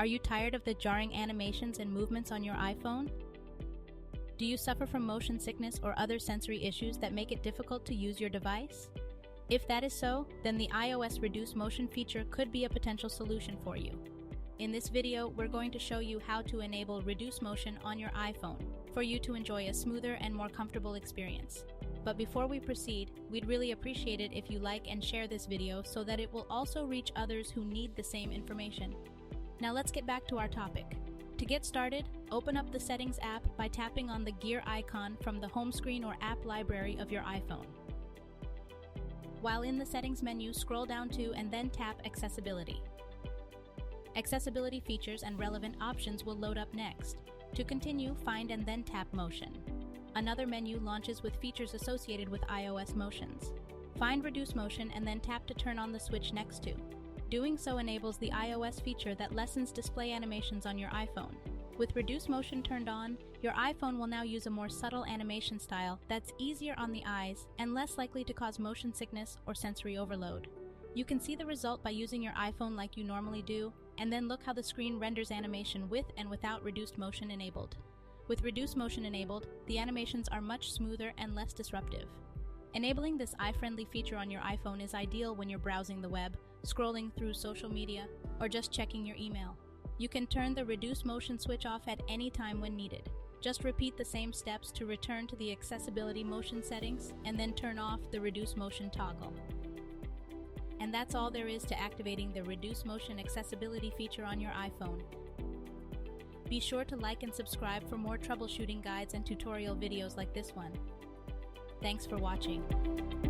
Are you tired of the jarring animations and movements on your iPhone? Do you suffer from motion sickness or other sensory issues that make it difficult to use your device? If that is so, then the iOS Reduce Motion feature could be a potential solution for you. In this video, we're going to show you how to enable Reduce Motion on your iPhone for you to enjoy a smoother and more comfortable experience. But before we proceed, we'd really appreciate it if you like and share this video so that it will also reach others who need the same information. Now let's get back to our topic. To get started, open up the Settings app by tapping on the gear icon from the home screen or app library of your iPhone. While in the Settings menu, scroll down to and then tap Accessibility. Accessibility features and relevant options will load up next. To continue, find and then tap Motion. Another menu launches with features associated with iOS motions. Find Reduce Motion and then tap to turn on the switch next to. Doing so enables the iOS feature that lessens display animations on your iPhone. With Reduce Motion turned on, your iPhone will now use a more subtle animation style that's easier on the eyes and less likely to cause motion sickness or sensory overload. You can see the result by using your iPhone like you normally do, and then look how the screen renders animation with and without Reduced Motion enabled. With Reduced Motion enabled, the animations are much smoother and less disruptive. Enabling this eye-friendly feature on your iPhone is ideal when you're browsing the web, scrolling through social media, or just checking your email. You can turn the Reduce Motion switch off at any time when needed. Just repeat the same steps to return to the accessibility motion settings and then turn off the Reduce Motion toggle. And that's all there is to activating the Reduce Motion accessibility feature on your iPhone. Be sure to like and subscribe for more troubleshooting guides and tutorial videos like this one. Thanks for watching.